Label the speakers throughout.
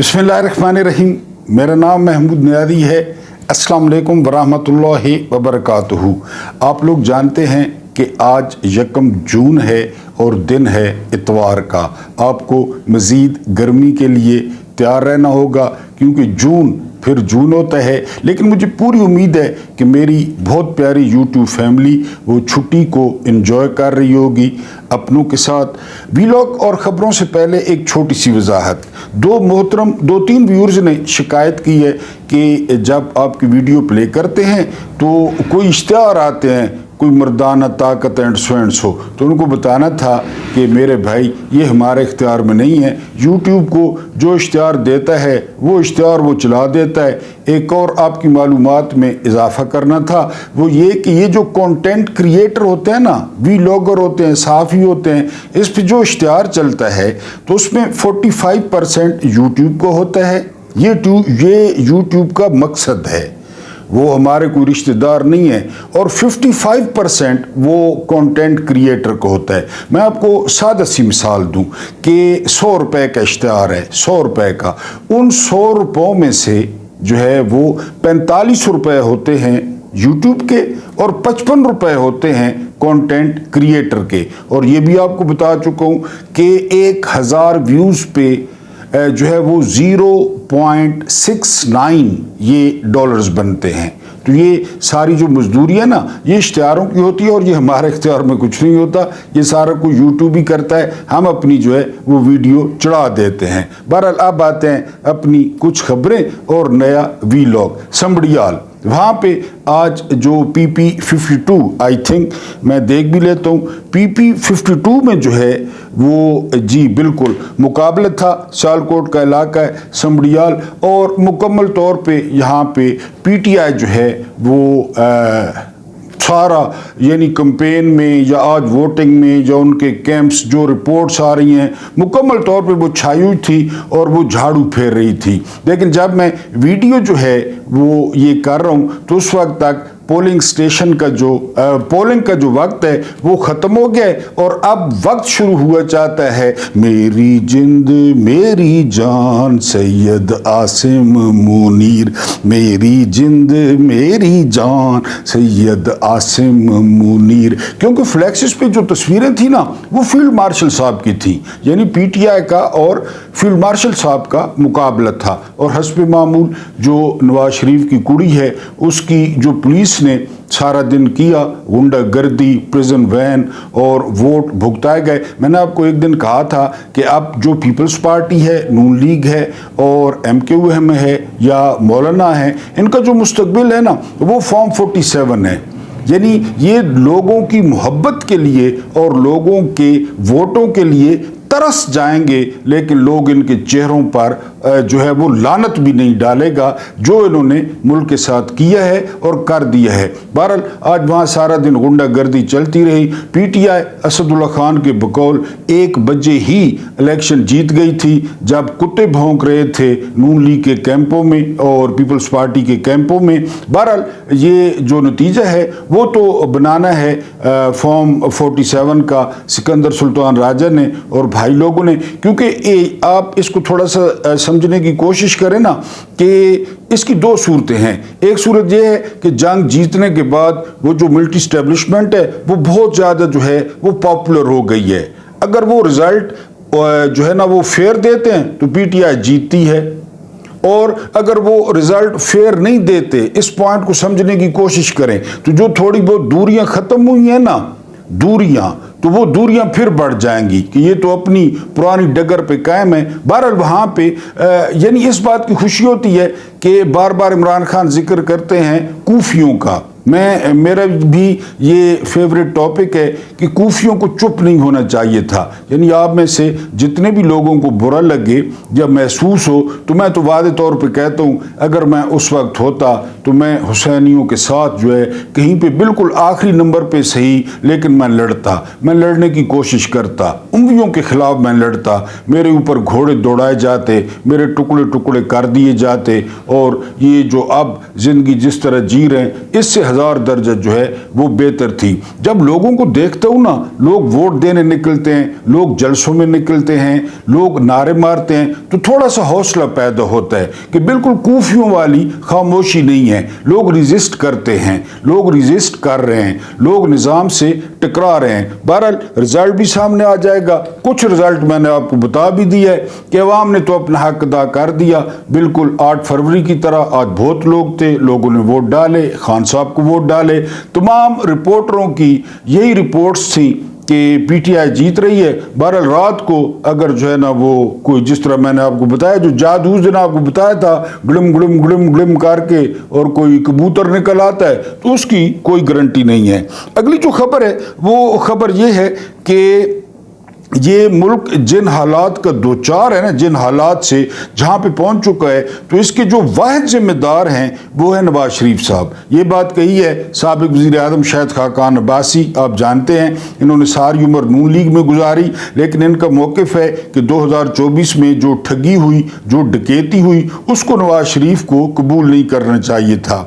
Speaker 1: बिस्मिल्लाहिर्रहमानिर्रहीम। मेरा नाम महमूद नियादी है। अस्सलाम वालेकुम वरहमतुल्लाहि वबरकातुहू। आप लोग जानते हैं कि आज 1 जून है और दिन है इतवार का। आपको मज़ीद गर्मी के लिए तैयार रहना होगा क्योंकि जून फिर जून होता है। लेकिन मुझे पूरी उम्मीद है कि मेरी बहुत प्यारी यूट्यूब फैमिली वो छुट्टी को एंजॉय कर रही होगी अपनों के साथ। व्लॉग और ख़बरों से पहले एक छोटी सी वजाहत। दो तीन व्यूअर्स ने शिकायत की है कि जब आपकी वीडियो प्ले करते हैं तो कोई इश्तिहार आते हैं, कोई मर्दाना ताकत एंड सो, तो उनको बताना था कि मेरे भाई ये हमारे इख्तियार में नहीं है। यूट्यूब को जो इश्तिहार देता है वो इश्तिहार वो चला देता है। एक और आपकी मालूमात में इजाफा करना था, वो ये कि ये जो कंटेंट क्रिएटर होते हैं ना, व्लॉगर होते हैं, सहाफ़ी होते हैं, इस पर जो इश्तिहार चलता है तो उसमें 45% यूट्यूब को होता है। ये यूट्यूब का मकसद है, वो हमारे कोई रिश्तेदार नहीं है। और 55% वो कंटेंट क्रिएटर को होता है। मैं आपको सादा सी मिसाल दूं कि 100 रुपए का इश्तिहार है, 100 रुपए का। उन 100 रुपयों में से जो है वो 45 रुपए होते हैं यूट्यूब के और 55 रुपए होते हैं कंटेंट क्रिएटर के। और ये भी आपको बता चुका हूँ कि 1000 व्यूज़ पे जो है वो 0.69 ये डॉलर्स बनते हैं। तो ये सारी जो मजदूरी है ना, ये इश्तिहारों की होती है और ये हमारे इख्तियार में कुछ नहीं होता। ये सारा कुछ यूट्यूब ही करता है, हम अपनी जो है वो वीडियो चढ़ा देते हैं। बहरहाल अब आते हैं अपनी कुछ खबरें और नया व्लॉग संबड़ियाल। वहाँ पे आज जो PP52 आई थिंक मैं देख भी लेता हूँ, PP52 में जो है वो जी बिल्कुल मुकाबला था। सियालकोट का इलाका है संबड़ियाल और मुकम्मल तौर पे यहाँ पे PTI जो है वो सारा यानी कैंपेन में या आज वोटिंग में या उनके कैंप्स जो रिपोर्ट्स आ रही हैं मुकम्मल तौर पे वो छाई हुई थी और वो झाड़ू फेर रही थी। लेकिन जब मैं वीडियो जो है वो ये कर रहा हूँ तो उस वक्त तक पोलिंग का जो वक्त है वो ख़त्म हो गया है और अब वक्त शुरू हुआ चाहता है। मेरी जिंद मेरी जान सैयद आसिम मुनीर, मेरी जिंद मेरी जान सैयद आसिम मुनीर। क्योंकि फ्लैक्सिस पे जो तस्वीरें थी ना वो फील्ड मार्शल साहब की थी, यानी PTI का और फील्ड मार्शल साहब का मुकाबला था। और हस्ब मामूल जो नवाज शरीफ की कुड़ी है उसकी जो पुलिस ने सारा दिन किया गुंडागर्दी, प्रिजन वैन और वोट भुगताए गए। मैंने आपको एक दिन कहा था कि अब जो पीपल्स पार्टी है, नून लीग है और MKM है या मौलाना है, इनका जो मुस्तकबिल है ना वो फॉर्म 47 है। यानी ये लोगों की मोहब्बत के लिए और लोगों के वोटों के लिए तरस जाएंगे, लेकिन लोग इनके चेहरों पर जो है वो लानत भी नहीं डालेगा जो इन्होंने मुल्क के साथ किया है और कर दिया है। बहरहाल आज वहाँ सारा दिन गुंडागर्दी चलती रही। PTI असदुल्ला खान के बकौल 1 बजे ही इलेक्शन जीत गई थी जब कुत्ते भौंक रहे थे नून लीग के कैंपों में और पीपल्स पार्टी के कैंपों में। बहरहाल ये जो नतीजा है वो तो बनाना है फॉर्म 47 का सिकंदर सुल्तान राजा ने और भाई लोगों ने। क्योंकि आप इसको थोड़ा सा समझने की कोशिश करें ना कि इसकी 2 सूरतें हैं। एक सूरत यह है कि जंग जीतने के बाद वो जो मिलिट्री एस्टेब्लिशमेंट है वो बहुत ज़्यादा जो है वो पॉपुलर हो गई है। अगर वो रिज़ल्ट जो है ना वो फेयर देते हैं तो PTI जीतती है, और अगर वो रिज़ल्ट फेयर नहीं देते, इस पॉइंट को समझने की कोशिश करें तो जो थोड़ी बहुत दूरियां ख़त्म हुई हैं ना, तो वो दूरियां फिर बढ़ जाएंगी कि ये तो अपनी पुरानी डगर पे कायम है। बहरहाल वहाँ पे यानी इस बात की खुशी होती है कि बार बार इमरान खान जिक्र करते हैं कूफियों का। मेरा भी ये फेवरेट टॉपिक है कि कूफियों को चुप नहीं होना चाहिए था। यानी आप में से जितने भी लोगों को बुरा लगे या महसूस हो तो मैं तो वादे तौर पे कहता हूँ अगर मैं उस वक्त होता तो मैं हुसैनियों के साथ जो है कहीं पे बिल्कुल आखिरी नंबर पे सही लेकिन मैं लड़ता। लड़ता, मैं लड़ने की कोशिश करता, उंगलियों के खिलाफ मैं लड़ता, मेरे ऊपर घोड़े दौड़ाए जाते, मेरे टुकड़े टुकड़े कर दिए जाते, और ये जो अब ज़िंदगी जिस तरह जी रहे हैं इससे 1000 दर्जा जो है वो बेहतर थी। जब लोगों को देखते हो ना, लोग वोट देने निकलते हैं, लोग जलसों में निकलते हैं, लोग नारे मारते हैं, तो थोड़ा सा हौसला पैदा होता है कि बिल्कुल कूफियों वाली खामोशी नहीं है, लोग रिजिस्ट करते हैं, लोग रिजिस्ट कर रहे हैं, लोग निज़ाम से टकरा रहे हैं। बहरहाल रिजल्ट भी सामने आ जाएगा। कुछ रिजल्ट मैंने आपको बता भी दिया है कि अवाम ने तो अपना हक अदा कर दिया, बिल्कुल 8 फरवरी की तरह। आज बहुत लोग थे, लोगों ने वोट डाले, खान साहब को वोट डाले। तमाम रिपोर्टरों की यही रिपोर्ट्स थी कि पीटीआई जीत रही है। बहरहाल रात को अगर जो है ना वो कोई, जिस तरह मैंने आपको बताया, जो जादू दिन आपको बताया था, गुड़म गुड़म गुड़म गुड़म करके और कोई कबूतर निकल आता है, तो उसकी कोई गारंटी नहीं है। अगली जो खबर है वो खबर ये है कि ये मुल्क जिन हालात का दो चार है ना, जिन हालात से जहाँ पे पहुँच चुका है, तो इसके जो वाहिद जिम्मेदार हैं वो है नवाज शरीफ साहब। ये बात कही है साबिक वज़ीर आज़म शाहिद खाकान अब्बासी। आप जानते हैं इन्होंने सारी उम्र नून लीग में गुजारी, लेकिन इनका मौक़िफ़ है कि 2024 में जो ठगी हुई, जो डकैती हुई, उसको नवाज शरीफ को कबूल नहीं करना चाहिए था।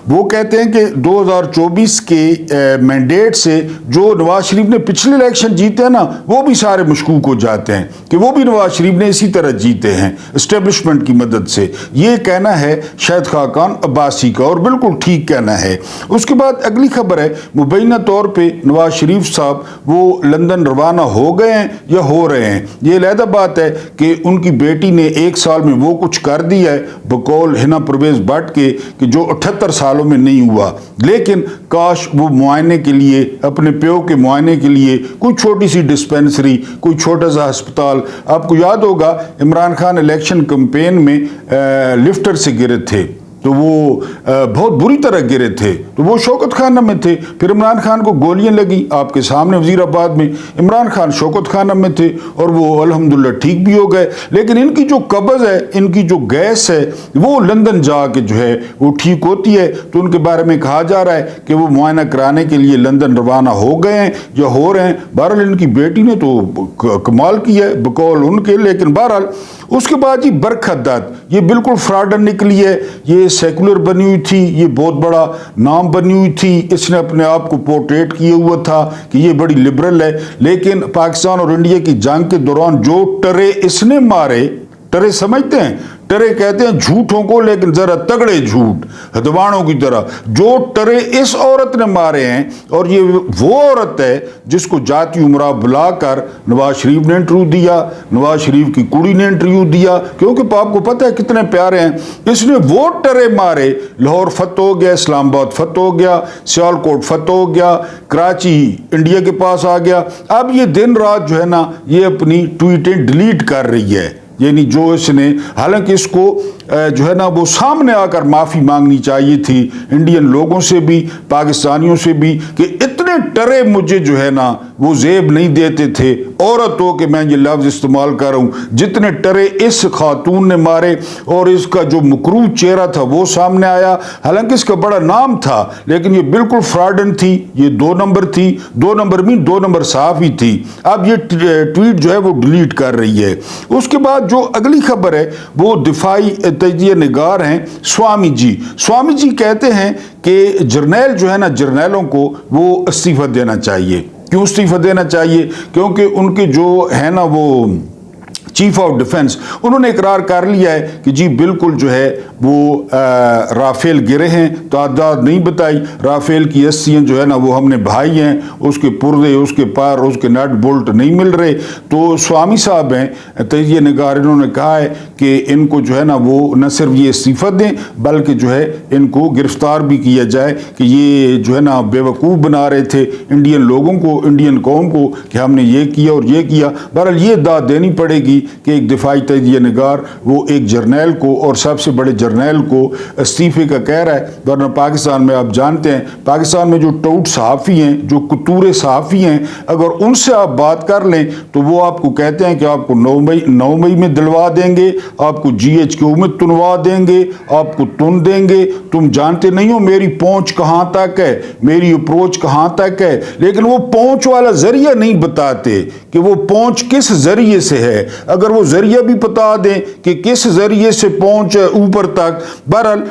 Speaker 1: वो कहते हैं कि 2024 के मैंडेट से जो नवाज शरीफ ने पिछले इलेक्शन जीते हैं ना, वो भी सारे मशकूक हो जाते हैं कि वो भी नवाज शरीफ ने इसी तरह जीते हैं इस्टेब्लिशमेंट की मदद से। ये कहना है शाहिद खाकान अब्बासी का, और बिल्कुल ठीक कहना है। उसके बाद अगली खबर है, मुबैना तौर पे नवाज शरीफ साहब वो लंदन रवाना हो गए हैं या हो रहे हैं। ये अलहदा बात है कि उनकी बेटी ने 1 साल में वो कुछ कर दिया है, बकौल हिना परवेज भट्ट के, कि जो 78 सालों में नहीं हुआ। लेकिन काश वो मुआयने के लिए, अपने प्यो के मुआयने के लिए कोई छोटी सी डिस्पेंसरी, कोई छोटा सा अस्पताल। आपको याद होगा इमरान खान इलेक्शन कैंपेन में लिफ्टर से गिरे थे, तो वो बहुत बुरी तरह गिरे थे, तो वो शौकत खाना में थे। फिर इमरान खान को गोलियां लगी आपके सामने वजीराबाद में, इमरान खान शौकत खाना में थे और वो अल्हम्दुलिल्लाह ठीक भी हो गए। लेकिन इनकी जो कब्ज़ है, इनकी जो गैस है, वो लंदन जाके जो है वो ठीक होती है। तो उनके बारे में कहा जा रहा है कि वो मुआयना कराने के लिए लंदन रवाना हो गए हैं या हो रहे हैं। बहरहाल इनकी बेटी ने तो कमाल किया है बकौल उनके। लेकिन बहरहाल उसके बाद ये बरखत दत्त, ये बिल्कुल फ्रॉडर निकली है। ये सेकुलर बनी हुई थी, ये बहुत बड़ा नाम बनी हुई थी, इसने अपने आप को पोर्ट्रेट किया हुआ था कि ये बड़ी लिबरल है। लेकिन पाकिस्तान और इंडिया की जंग के दौरान जो टरे इसने मारे, टरे समझते हैं, टरे कहते हैं झूठों को, लेकिन जरा तगड़े झूठ, हदवाणों की तरह, जो टरे इस औरत ने मारे हैं। और ये वो औरत है जिसको जाति उमरा बुलाकर नवाज शरीफ ने इंटरव्यू दिया, नवाज शरीफ की कुड़ी ने इंटरव्यू दिया, क्योंकि आपको पता है कितने प्यारे हैं। इसने वो टरे मारे, लाहौर फतह हो गया, इस्लामाबाद फतह हो गया, सियालकोट फतह हो गया, कराची इंडिया के पास आ गया। अब ये दिन रात जो है ना, ये अपनी ट्वीटें डिलीट कर रही है। यानी जो इसने, हालांकि इसको जो है ना वो सामने आकर माफ़ी मांगनी चाहिए थी इंडियन लोगों से भी, पाकिस्तानियों से भी, कि इतने टरे मुझे जो है ना वो जेब नहीं देते थे, औरत हो के मैं ये लफ्ज़ इस्तेमाल कर रहा हूँ, जितने टरे इस खातून ने मारे। और इसका जो मकरूह चेहरा था वो सामने आया। हालांकि इसका बड़ा नाम था, लेकिन ये बिल्कुल फ्रॉडन थी, ये 2 नंबर थी, 2 नंबर भी 2 नंबर साफ ही थी। अब ये ट्वीट जो है वो डिलीट कर रही है। उसके बाद जो अगली खबर है वो दिफाई तजिए निगार हैं स्वामी जी। स्वामी जी कहते हैं कि जर्नैल जो है ना, जर्नैलों को वो इस्तीफा देना चाहिए। क्यों इस्तीफा देना चाहिए? क्योंकि उनके जो है ना वो चीफ ऑफ डिफेंस, उन्होंने इकरार कर लिया है कि जी बिल्कुल जो है वो राफेल गिरे हैं, तादाद नहीं बताई, राफेल की अस्सियाँ जो है ना वो हमने भाई हैं, उसके पुर्जे, उसके पार, उसके नट बोल्ट नहीं मिल रहे। तो स्वामी साहब हैं तजिए निगार, इन्होंने कहा है कि इनको जो है ना वो न सिर्फ ये इस्तीफा दें, बल्कि जो है इनको गिरफ्तार भी किया जाए कि ये जो है ना बेवकूफ़ बना रहे थे इंडियन लोगों को, इंडियन कौम को, कि हमने ये किया और ये किया। बहरहाल ये दाद देनी पड़ेगी کہ ایک دفاعی تجزیہ نگار وہ ایک جرنیل کو اور سب سے بڑے جرنیل کو استعفے کا کہہ رہا ہے، ورنہ پاکستان میں آپ جانتے ہیں پاکستان میں جو ٹوٹ صحافی ہیں، جو کتورے صحافی ہیں، اگر ان سے آپ بات کر لیں تو وہ آپ کو کہتے ہیں کہ آپ کو 9 مئی میں دلوا دیں گے، آپ کو GHQ میں تنوا دیں گے، آپ کو تن دیں گے، تم جانتے نہیں ہو میری پہنچ کہاں تک ہے، میری اپروچ کہاں تک ہے۔ لیکن وہ پہنچ والا ذریعہ نہیں بتاتے کہ وہ پہنچ کس ذریعے سے ہے۔ اگر وہ ذریعہ بھی بتا دیں کہ کس ذریعے سے پہنچ اوپر تک، بہرحال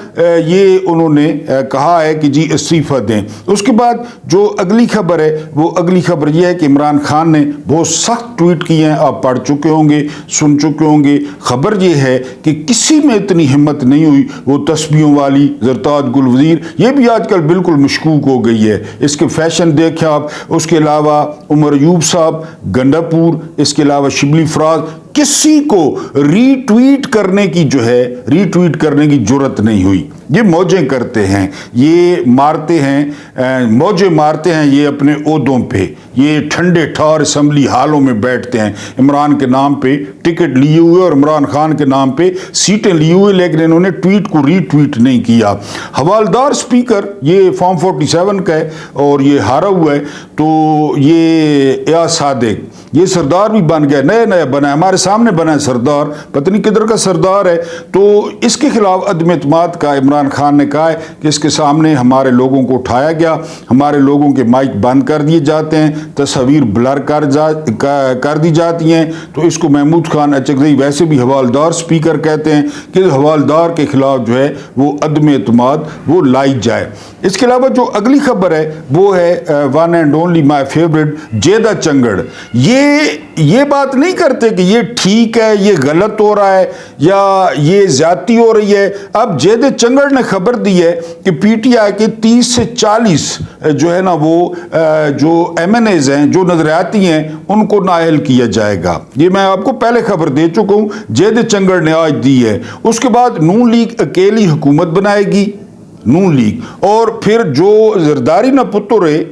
Speaker 1: یہ انہوں نے کہا ہے کہ جی استعفیٰ دیں۔ اس کے بعد جو اگلی خبر ہے وہ اگلی خبر یہ ہے کہ عمران خان نے بہت سخت ٹویٹ کیے ہیں، آپ پڑھ چکے ہوں گے، سن چکے ہوں گے۔ خبر یہ ہے کہ کسی میں اتنی ہمت نہیں ہوئی، وہ تسبیحوں والی زرتاد گل وزیر یہ بھی آج کل بالکل مشکوک ہو گئی ہے، اس کے فیشن دیکھیں آپ۔ اس کے علاوہ عمر ایوب صاحب گنڈا پور، اس کے علاوہ شبلی فراز، کسی کو ری ٹویٹ کرنے کی جرت نہیں ہوئی۔ یہ موجیں کرتے ہیں، یہ مارتے ہیں، موجیں مارتے ہیں یہ اپنے عہدوں پہ، یہ ٹھنڈے ٹھار اسمبلی ہالوں میں بیٹھتے ہیں عمران کے نام پہ ٹکٹ لیے ہوئے اور عمران خان کے نام پہ سیٹیں لیے ہوئے، لیکن انہوں نے ٹویٹ کو ری ٹویٹ نہیں کیا۔ حوالدار اسپیکر یہ فارم 47 کا ہے اور یہ ہارا ہوا ہے، تو یہ ایاز صادق یہ سردار بھی بن گیا، نیا بنا ہے، ہمارے سامنے بنا ہے سردار، پتہ نہیں کدھر کا سردار ہے۔ تو اس کے خلاف عدم اعتماد کا عمران خان نے کہا ہے کہ اس کے سامنے ہمارے لوگوں کو اٹھایا گیا، ہمارے لوگوں کے مائک بند کر دیے جاتے ہیں، تصاویر بلر کر دی جاتی ہیں۔ تو اس کو محمود خان اچکزئی ویسے بھی حوالدار اسپیکر کہتے ہیں کہ حوالدار کے خلاف جو ہے وہ عدم اعتماد وہ لائی جائے۔ اس کے علاوہ جو اگلی خبر ہے وہ ہے one and only my favourite جیدہ چنگڑ، یہ بات نہیں کرتے کہ یہ ٹھیک ہے، یہ غلط ہو رہا ہے یا یہ زیادتی ہو رہی ہے۔ اب جیدہ چنگڑ نے خبر دی ہے کہ PTI کے 30 سے 40 جو ہے نا وہ جو MNAs ہیں، جو نظریاتی ہیں، ان کو نااہل کیا جائے گا۔ یہ میں آپ کو پہلے خبر دے چکا ہوں، جیدہ چنگڑ نے آج دی ہے۔ اس کے بعد نون لیگ اکیلی حکومت بنائے گی، نون لیگ، اور پھر جو زرداری نہ پترے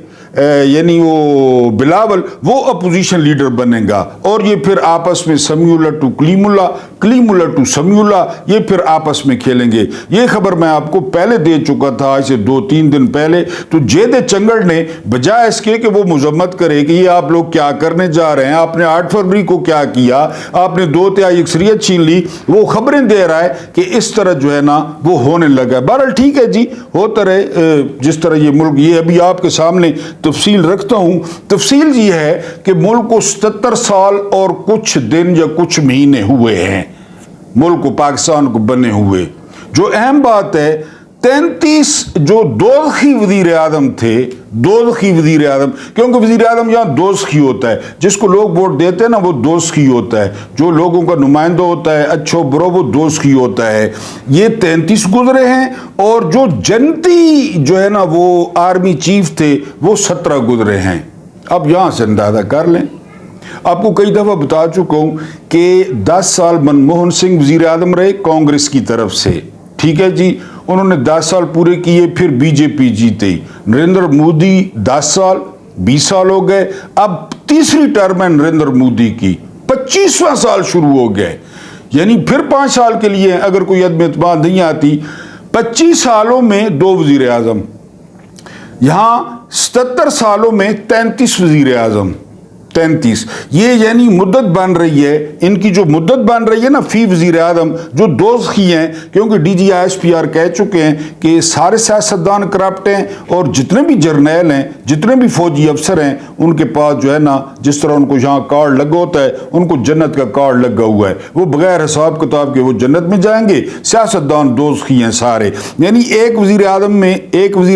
Speaker 1: یعنی وہ بلاول وہ اپوزیشن لیڈر بنے گا، اور یہ پھر آپس میں سمیع اللہ to claim Allah, claim Allah to سمیع اللہ، یہ پھر آپس میں کھیلیں گے۔ یہ خبر میں آپ کو پہلے دے چکا تھا، اسے 2-3 دن پہلے۔ تو جیدہ چنگڑ نے بجائے اس کے کہ وہ مذمت کرے کہ یہ آپ لوگ کیا کرنے جا رہے ہیں، آپ نے 8 فروری کو کیا کیا، آپ نے 2/3 اکثریت چھین لی، وہ خبریں دے رہا ہے کہ اس طرح جو ہے نا وہ ہونے لگا ہے۔ بہرحال ٹھیک ہے جی، ہوتا رہے جس طرح یہ ملک، یہ ابھی آپ کے سامنے تفصیل رکھتا ہوں۔ تفصیل یہ ہے کہ ملک کو 77 سال اور کچھ دن یا کچھ مہینے ہوئے ہیں ملک کو، پاکستان کو بنے ہوئے۔ جو اہم بات ہے، 33 جو دوزخی وزیر اعظم تھے، دوزخی وزیر اعظم، کیونکہ وزیر اعظم یہاں دوزخی ہوتا ہے، جس کو لوگ ووٹ دیتے ہیں نا وہ دوزخی ہوتا ہے، جو لوگوں کا نمائندہ ہوتا ہے اچھو برو وہ دوزخی ہوتا ہے۔ یہ 33 گزرے ہیں، اور جو جنتی جو ہے نا وہ آرمی چیف تھے وہ 17 گزرے ہیں۔ اب یہاں سے اندازہ کر لیں، آپ کو کئی دفعہ بتا چکا ہوں کہ 10 سال منموہن سنگھ وزیر اعظم رہے کانگریس کی طرف سے، ٹھیک ہے جی، انہوں نے 10 سال پورے کیے، پھر BJP جیتے۔ نریندر مودی 10 سال 20 سال ہو گئے، اب تیسری ٹرم ہے نریندر مودی کی، 25واں سال شروع ہو گئے، یعنی پھر 5 سال کے لیے اگر کوئی عدم اعتماد نہیں آتی۔ 25 سالوں میں 2 وزیر اعظم، یہاں 77 سالوں میں 33 وزیر اعظم، 33، یہ یعنی مدت بن رہی ہے، ان کی جو مدت بن رہی ہے نا فی وزیر اعظم، جو دوزخی ہیں، کیونکہ DGI/SPR کہہ چکے ہیں کہ سارے سیاستدان کرپٹ ہیں، اور جتنے بھی جرنیل ہیں، جتنے بھی فوجی افسر ہیں، ان کے پاس جو ہے نا جس طرح ان کو یہاں کارڈ لگا ہوتا ہے، ان کو جنت کا کارڈ لگا ہوا ہے، وہ بغیر حساب کتاب کے وہ جنت میں جائیں گے۔ سیاستدان دوزخی ہیں سارے، یعنی ایک وزیر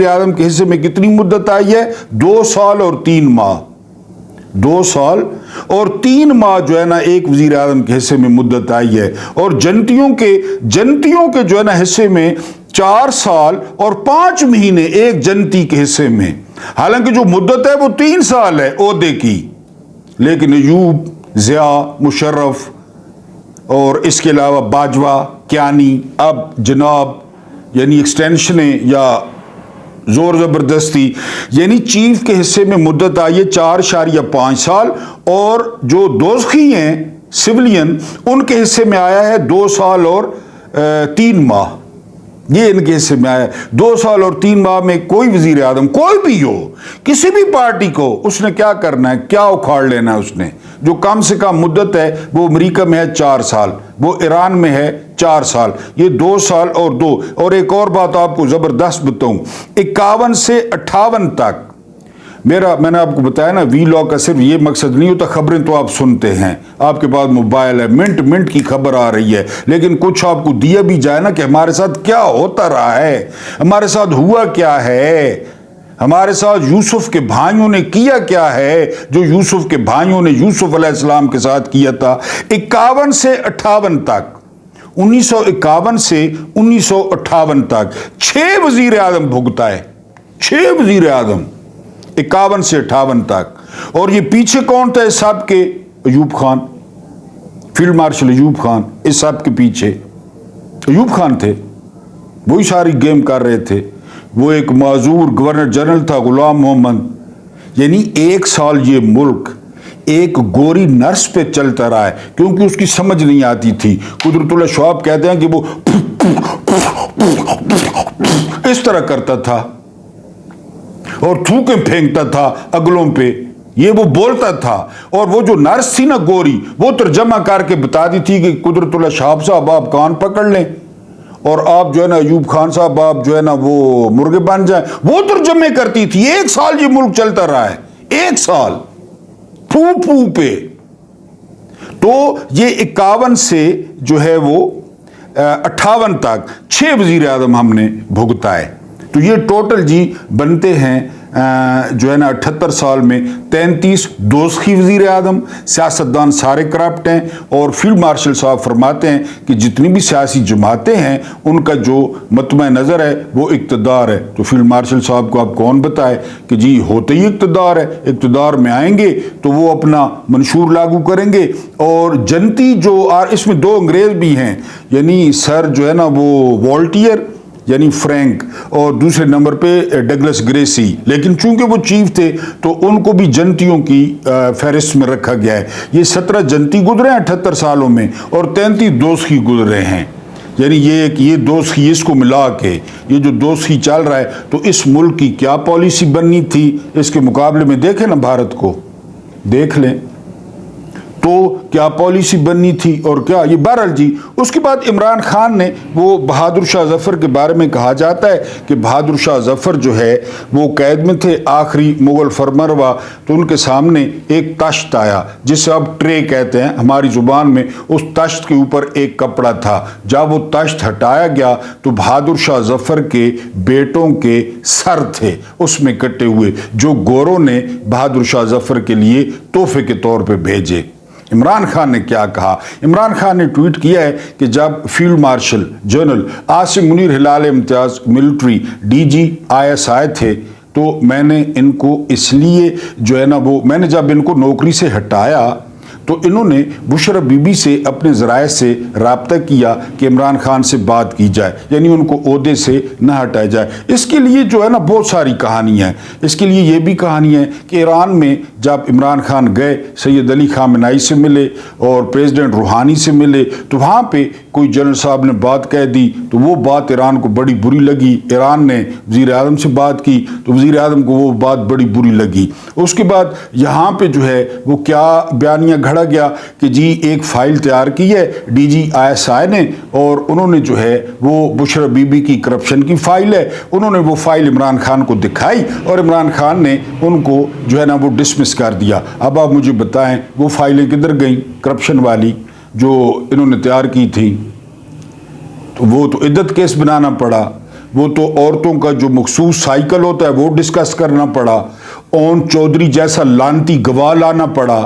Speaker 1: اعظم کے حصے میں کتنی مدت آئی ہے؟ 2 سال اور 3 ماہ، 2 سال اور 3 ماہ جو ہے نا ایک وزیر اعظم کے حصے میں مدت آئی ہے، اور جنتیوں کے جو ہے نا حصے میں 4 سال اور 5 مہینے ایک جنتی کے حصے میں، حالانکہ جو مدت ہے وہ 3 سال ہے عہدے کی، لیکن ایوب، ضیاء، مشرف اور اس کے علاوہ باجوہ، کیانی، اب جناب، یعنی ایکسٹینشنیں یا زور زبردستی، یعنی چیف کے حصے میں مدت آئی ہے 4.5 سال، اور جو دوزخی ہیں सिविलियन, उनके हिस्से में आया है 2 साल और 3 माह। ये इनके हिस्से में आया 2 साल और 3 माह में कोई वजीर आजम, कोई भी हो, किसी भी पार्टी को, उसने क्या करना है, क्या उखाड़ लेना है उसने। जो कम से कम मुद्दत है वो अमेरिका में है 4 साल, वो ईरान में है 4 साल, ये 2 साल और 2। और एक और बात आपको जबरदस्त बताऊं, 51 से 58 तक मैंने आपको बताया ना, वीलॉग का सिर्फ ये मकसद नहीं होता, खबरें तो आप सुनते हैं, आपके पास मोबाइल है, मिनट मिनट की खबर आ रही है, लेकिन कुछ आपको दिया भी जाए ना कि हमारे साथ क्या होता रहा है, हमारे साथ हुआ क्या है, हमारे साथ यूसुफ के भाइयों ने किया क्या है, जो यूसुफ के भाइयों ने यूसुफ अलैहिस्सलाम के साथ किया था। 51 से 58 तक, 1951 से 1958 तक 6 वजीर आजम भुगता है, 6 वजीर आजम 51 से 58 तक। और ये पीछे कौन था इस सब के? अयूब खान, फील्ड मार्शल अयूब खान, इस सब के पीछे अयूब खान थे, वही सारी गेम कर रहे थे। वो एक माजूर गवर्नर जनरल था गुलाम मोहम्मद। यानी 1 साल ये मुल्क एक गोरी नर्स पे चलता रहा है, क्योंकि उसकी समझ नहीं आती थी। कुदरतुल्लाह शवाब कहते हैं कि वो इस तरह करता था और थूके फेंकता था अगलों पे, ये वो बोलता था। और वो जो नर्स थी ना गोरी, वो तर्जमा करके बता दी थी कि कुदरतुल्लाह शाह साहब आप कान पकड़ लें और आप जो है ना अयूब खान साहब आप जो है ना वो मुर्गे बन जाए, वो तर्जमे करती थी। 1 साल ये मुल्क चलता रहा है, 1 साल फू फू पे। तो ये 51 से जो है वो 58 तक 6 वजीर आजम हमने भुगता है। तो ये टोटल जी बनते हैं जो है ना 78 साल में 33 दोस्ती वजीर आजम। सियासतदान सारे करप्ट हैं और फील्ड मार्शल साहब फरमाते हैं कि जितनी भी सियासी जमातें हैं उनका जो मतमा नज़र है वो इक़्तिदार है। तो फील्ड मार्शल साहब को आप कौन बताए कि जी होते ही इक़्तिदार है, इक़्तिदार में आएंगे तो वो अपना मंशूर लागू करेंगे। और जनती जो इसमें 2 अंग्रेज़ भी हैं, यानी सर जो है ना वो वॉल्टियर यानी फ्रैंक और दूसरे नंबर पे डगलस ग्रेसी, लेकिन चूंकि वो चीफ थे तो उनको भी जनतियों की फहरिस्त में रखा गया है। ये 17 जनती गुजरे हैं 78 सालों में और 33 दोस्ती गुजरे हैं। यानी ये दोस्ती, इसको मिला के ये जो दोस्ती चल रहा है, तो इस मुल्क की क्या पॉलिसी बननी थी इसके मुकाबले में देखें ना, भारत को देख लें तो क्या पॉलिसी बननी थी और क्या ये। बहरहाल जी उसके बाद इमरान खान ने वो बहादुर शाह जफ़र के बारे में कहा जाता है कि बहादुर शाह जफ़र जो है वो कैद में थे, आखिरी मुग़ल फरमरवा, तो उनके सामने एक तश्त आया जिसे अब ट्रे कहते हैं हमारी ज़ुबान में। उस तश्त के ऊपर एक कपड़ा था, जब वो तश्त हटाया गया तो बहादुर शाह जफ़र के बेटों के सर थे उसमें कटे हुए, जो गोरों ने बहादुर शाह जफ़र के लिए तोहफे के तौर पर भेजे। इमरान खान ने क्या कहा? इमरान खान ने ट्वीट किया है कि जब field marshal general Asim Munir Hilal Imtiaz military DG ISI थे तो मैंने इनको इसलिए जो है ना वो, मैंने जब इनको नौकरी से हटाया तो इन्होंने बुशरा बीबी से अपने ज़राए से रब्ता किया कि इमरान खान से बात की जाए, यानी उनको ओहदे से न हटाया जाए। इसके लिए जो है ना बहुत सारी कहानियाँ हैं। इसके लिए ये भी कहानी है कि ईरान में जब इमरान खान गए, सैयद अली खामेनी से मिले और प्रेसिडेंट रूहानी से मिले, तो वहाँ पे कोई जनरल साहब ने बात कह दी तो वो बात ईरान को बड़ी बुरी लगी। ईरान ने वज़ीर आज़म से बात की तो वज़ीर आज़म को वो बात बड़ी बुरी लगी। उसके बाद यहाँ पे जो है वो क्या बयानिया घड़ा गया कि जी एक फ़ाइल तैयार की है DG ISI ने और उन्होंने जो है वो बुशरा बीबी की करप्शन की फ़ाइल है, उन्होंने वो फ़ाइल इमरान खान को दिखाई और इमरान खान ने उनको जो है ना वो डिसमिस कर दिया। अब आप मुझे बताएं वो फ़ाइलें किधर गई करप्शन वाली जो इन्होंने तैयार की थी? तो वो तो इद्दत केस बनाना पड़ा, वो तो औरतों का जो मखसूस साइकिल होता है वो डिस्कस करना पड़ा, ओन चौधरी जैसा लानती गवाह लाना पड़ा,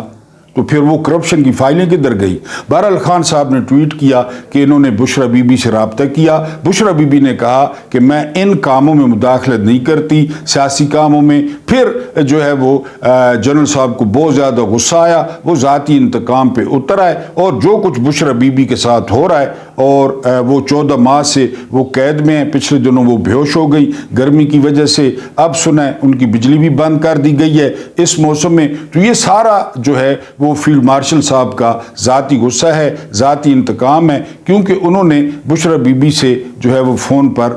Speaker 1: तो फिर वो करप्शन की फाइलें किधर गई? बहरहाल खान साहब ने ट्वीट किया कि इन्होंने बुशरा बीबी से रब्ता किया। बुशरा बीबी ने कहा कि मैं इन कामों में मुदाखलत नहीं करती, सियासी कामों में, फिर जो है वो जनरल साहब को बहुत ज़्यादा गुस्सा आया, वो ज़ाती इंतकाम पे उतर आए और जो कुछ बुशरा बीबी के साथ हो रहा है, और वो 14 माह से वो कैद में है। पिछले दिनों वो बेहोश हो गई गर्मी की वजह से, अब सुना उनकी बिजली भी बंद कर दी गई है इस मौसम में। तो ये सारा जो है वो फील्ड मार्शल साहब का ज़ाती गुस्सा है, ज़ाती इंतकाम है, क्योंकि उन्होंने बुशरा बीबी से जो है वो फ़ोन पर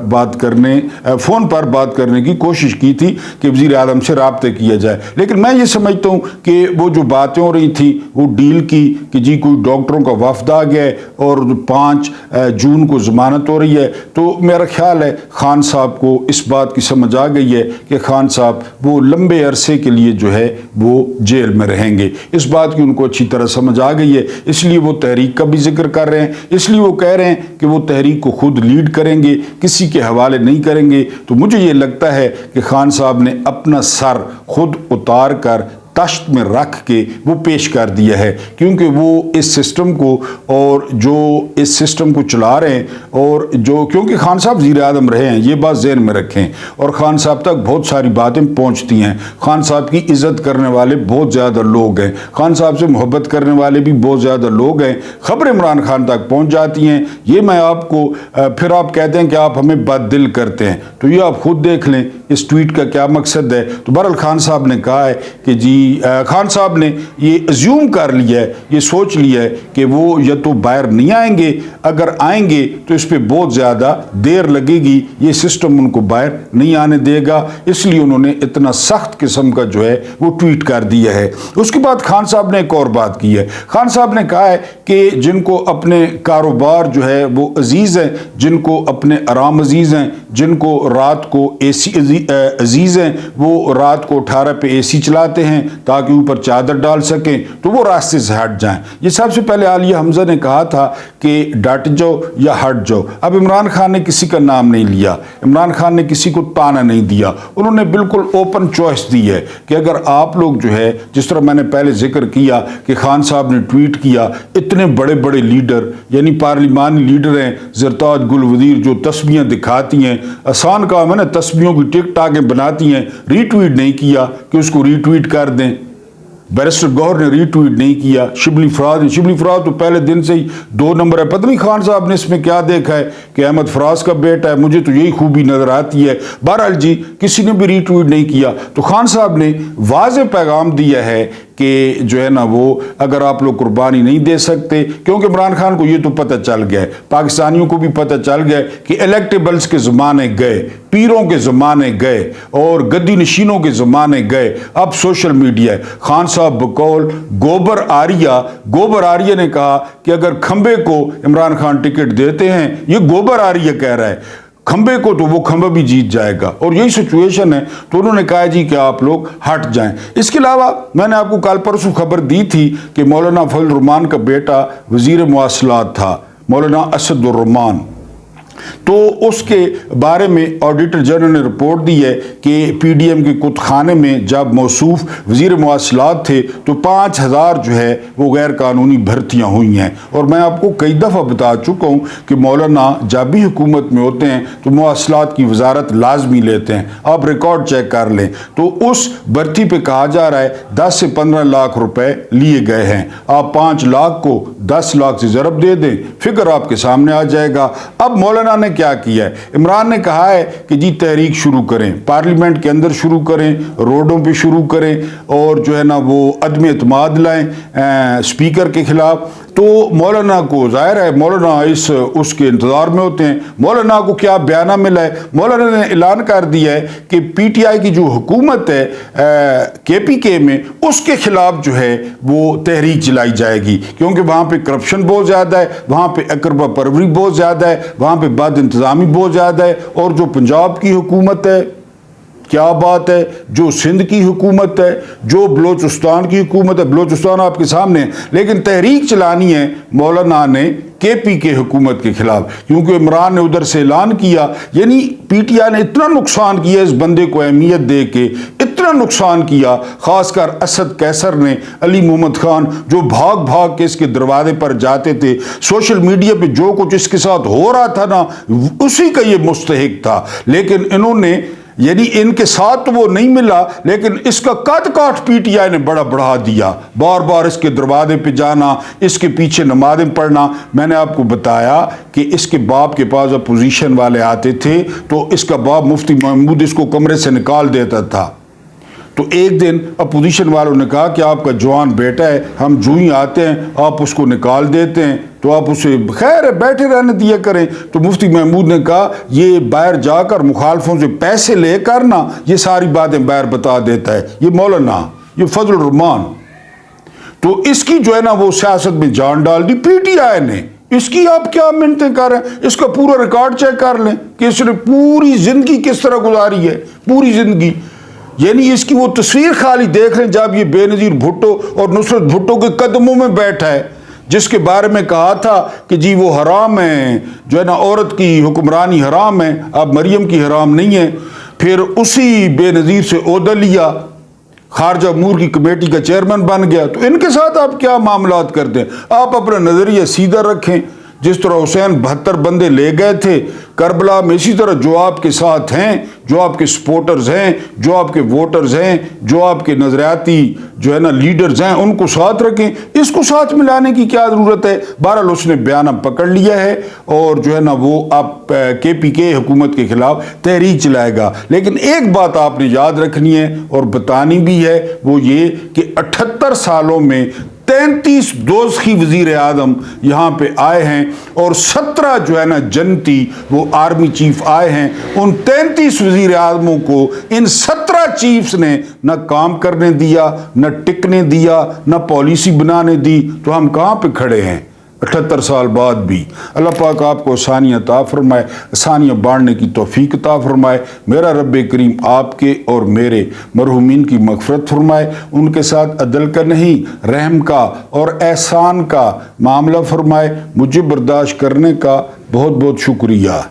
Speaker 1: बात करने की कोशिश की थी कि वज़ीर आज़म से राब्ते किया जाए। लेकिन मैं ये समझता हूँ कि वो जो बातें हो रही थी वो डील की कि जी कोई डॉक्टरों का वफद आ गया है और 5 जून को ज़मानत हो रही है, तो मेरा ख्याल है खान साहब को इस बात की समझ आ गई है कि खान साहब वो लंबे अरसे के लिए जो है वो जेल में रहेंगे। इस बात की उनको अच्छी तरह समझ आ गई है, इसलिए वो तहरीक का भी जिक्र कर रहे हैं, इसलिए वो कह रहे हैं कि वो तहरीक को खुद लीड करेंगे, किसी के हवाले नहीं करेंगे। तो मुझे ये लगता है कि खान साहब ने अपना सर खुद उतार कर तश्त में रख के वो पेश कर दिया है, क्योंकि वो इस सिस्टम को और जो इस सिस्टम को चला रहे हैं, और जो क्योंकि खान साहब वज़ीर आज़म रहे हैं, ये बात ज़हन में रखें, और खान साहब तक बहुत सारी बातें पहुंचती हैं। खान साहब की इज़्ज़त करने वाले बहुत ज़्यादा लोग हैं, खान साहब से मोहब्बत करने वाले भी बहुत ज़्यादा लोग हैं, खबरें इमरान खान तक पहुँच जाती हैं। ये मैं आपको फिर आप कहते हैं कि आप हमें बददिल करते हैं, तो ये आप खुद देख लें इस ट्वीट का क्या मकसद है। तो बहरहाल खान साहब ने कहा है कि जी खान साहब ने ये अज्यूम कर लिया है, ये सोच लिया है कि वो या तो बाहर नहीं आएंगे, अगर आएंगे तो इस पे बहुत ज़्यादा देर लगेगी, ये सिस्टम उनको बाहर नहीं आने देगा, इसलिए उन्होंने इतना सख्त किस्म का जो है वो ट्वीट कर दिया है। उसके बाद खान साहब ने एक और बात की है, खान साहब ने कहा है कि जिनको अपने कारोबार जो है वो अजीज़ हैं, जिनको अपने आराम अजीज़ हैं, जिनको रात को एसी अजीज़ हैं, वो रात को 18 पे एसी चलाते हैं ताकि ऊपर चादर डाल सकें, तो वो रास्ते से हट जाएं। ये सबसे पहले आलिया हमजा ने कहा था कि डट जाओ या हट जाओ। अब इमरान खान ने किसी का नाम नहीं लिया, इमरान खान ने किसी को ताना नहीं दिया, उन्होंने बिल्कुल ओपन चॉइस दी है कि अगर आप लोग जो है, जिस तरह मैंने पहले जिक्र किया कि खान साहब ने ट्वीट किया, इतने बड़े बड़े लीडर यानी पार्लिमानी लीडर हैं, ज़रताज गुल वज़ीर जो तस्वीरें दिखाती हैं, आसान काम है ना, तस्वीरों की टिकटाकें बनाती हैं, रीट्वीट नहीं किया कि उसको रीट्वीट कर दें। बैरिस्टर गौहर ने रीट्वीट नहीं किया, शिबली फराज तो पहले दिन से ही 2 नंबर है। पता नहीं खान साहब ने इसमें क्या देखा है कि अहमद फराज का बेटा है, मुझे तो यही खूबी नजर आती है। बहरहाल जी किसी ने भी रीट्वीट नहीं किया, तो खान साहब ने वाज़ेह पैगाम दिया है कि जो है ना वो अगर आप लोग कुर्बानी नहीं दे सकते, क्योंकि इमरान खान को ये तो पता चल गया है, पाकिस्तानियों को भी पता चल गया कि इलेक्टेबल्स के ज़माने गए, पीरों के ज़माने गए और गद्दी नशीनों के ज़माने गए, अब सोशल मीडिया है। खान साहब बकौल गोबर आरिया ने कहा कि अगर खंबे को इमरान खान टिकट देते हैं, ये गोबर आरिया कह रहा है, खंबे को तो वो खंबा भी जीत जाएगा, और यही सिचुएशन है। तो उन्होंने कहा जी कि आप लोग हट जाएं। इसके अलावा मैंने आपको कल परसों खबर दी थी कि मौलाना फजल रहमान का बेटा वजीर मवासलात था, मौलाना असदुर्रहमान, तो उसके बारे में ऑडिटर जनरल ने रिपोर्ट दी है कि पीडीएम के कुतखाने में जब मौसूफ वजीर मवासलात थे तो 5000 जो है वो गैर कानूनी भर्तियां हुई हैं। और मैं आपको कई दफ़ा बता चुका हूं कि मौलाना जब भी हुकूमत में होते हैं तो मवासलात की वजारत लाजमी लेते हैं, आप रिकॉर्ड चेक कर लें। तो उस भर्ती पे कहा जा रहा है 10 से 15 लाख रुपए लिए गए हैं, आप 5 लाख को 10 लाख से ज़रब दे दें, फिगर आपके सामने आ जाएगा। अब मौलाना ने क्या किया है, इमरान ने कहा है कि जी तहरीक शुरू करें, पार्लियामेंट के अंदर शुरू करें, रोडों पे शुरू करें, और जो है ना वो अदम एतमाद लाएं स्पीकर के खिलाफ। तो मौलाना को जाहिर है मौलाना उसके इंतजार में होते हैं। मौलाना को क्या बयाना मिला है, मौलाना ने ऐलान कर दिया है कि पीटीआई की जो हुकूमत है केपीके में, उसके खिलाफ जो है वो तहरीक चलाई जाएगी, क्योंकि वहाँ पे करप्शन बहुत ज़्यादा है, वहाँ पे अकरबा परवरी बहुत ज़्यादा है, वहाँ पे बद इंतज़ामी बहुत ज़्यादा है। और जो पंजाब की हुकूमत है, क्या बात है, जो सिंध की हुकूमत है, जो बलोचिस्तान की हुकूमत है, बलोचिस्तान आपके सामने है, लेकिन तहरीक चलानी है मौलाना ने केपीके हुकूमत के खिलाफ, क्योंकि इमरान ने उधर से ऐलान किया। यानी पीटीआई ने इतना नुकसान किया इस बंदे को अहमियत दे के, इतना नुकसान किया, खासकर असद कैसर ने, अली मोहम्मद खान जो भाग भाग के इसके दरवाजे पर जाते थे, सोशल मीडिया पे जो कुछ इसके साथ हो रहा था ना, उसी का ये मुस्तहिक था। लेकिन इन्होंने یعنی ان کے ساتھ تو وہ نہیں ملا، لیکن اس کا قد کاٹ پی ٹی آئی نے بڑا بڑھا دیا، بار بار اس کے دروازے پہ جانا، اس کے پیچھے نمازیں پڑھنا۔ میں نے آپ کو بتایا کہ اس کے باپ کے پاس اپوزیشن والے آتے تھے تو اس کا باپ مفتی محمود اس کو کمرے سے نکال دیتا تھا۔ تو ایک دن اپوزیشن والوں نے کہا کہ آپ کا جوان بیٹا ہے، ہم جو ہی آتے ہیں آپ اس کو نکال دیتے ہیں، تو آپ اسے خیر ہے بیٹھے رہنے دیا کریں۔ تو مفتی محمود نے کہا یہ باہر جا کر مخالفوں سے پیسے لے کر نا یہ ساری باتیں باہر بتا دیتا ہے، یہ مولانا، یہ فضل الرحمان۔ تو اس کی جو ہے نا وہ سیاست میں جان ڈال دی پی ٹی آئی نے۔ اس کی آپ کیا منتیں کر رہے ہیں؟ اس کا پورا ریکارڈ چیک کر لیں کہ اس نے پوری زندگی کس طرح گزاری ہے، پوری زندگی۔ یعنی اس کی وہ تصویر خالی دیکھ لیں جب یہ بے نظیر بھٹو اور نصرت بھٹو کے قدموں میں بیٹھا ہے، جس کے بارے میں کہا تھا کہ جی وہ حرام ہے، جو ہے نا عورت کی حکمرانی حرام ہے، اب مریم کی حرام نہیں ہے۔ پھر اسی بے نظیر سے عہدہ لیا، خارجہ امور کی کمیٹی کا چیئرمین بن گیا۔ تو ان کے ساتھ آپ کیا معاملات کرتے ہیں؟ آپ اپنا نظریہ سیدھا رکھیں، جس طرح حسین 72 بندے لے گئے تھے کربلا میں، اسی طرح جو آپ کے ساتھ ہیں، جو آپ کے سپورٹرز ہیں، جو آپ کے ووٹرز ہیں، جو آپ کے نظریاتی جو ہے نا لیڈرز ہیں، ان کو ساتھ رکھیں۔ اس کو ساتھ ملانے کی کیا ضرورت ہے؟ بہرحال اس نے بیانہ پکڑ لیا ہے اور جو ہے نا وہ آپ کے پی کے حکومت کے خلاف تحریک چلائے گا۔ لیکن ایک بات آپ نے یاد رکھنی ہے اور بتانی بھی ہے، وہ یہ کہ 78 سالوں میں 33 دوزخی وزیر اعظم یہاں پہ آئے ہیں اور 17 جو ہے نا جنتی وہ آرمی چیف آئے ہیں۔ ان 33 وزیر اعظموں کو ان 17 چیفز نے نہ کام کرنے دیا، نہ ٹکنے دیا، نہ پالیسی بنانے دی۔ تو ہم کہاں پہ کھڑے ہیں 78 سال بعد بھی؟ اللہ پاک آپ کو آسانیاں عطا فرمائے، آسانیاں بانٹنے کی توفیق عطا فرمائے۔ میرا رب کریم آپ کے اور میرے مرحومین کی مغفرت فرمائے، ان کے ساتھ عدل کا نہیں رحم کا اور احسان کا معاملہ فرمائے۔ مجھے برداشت کرنے کا بہت بہت شکریہ۔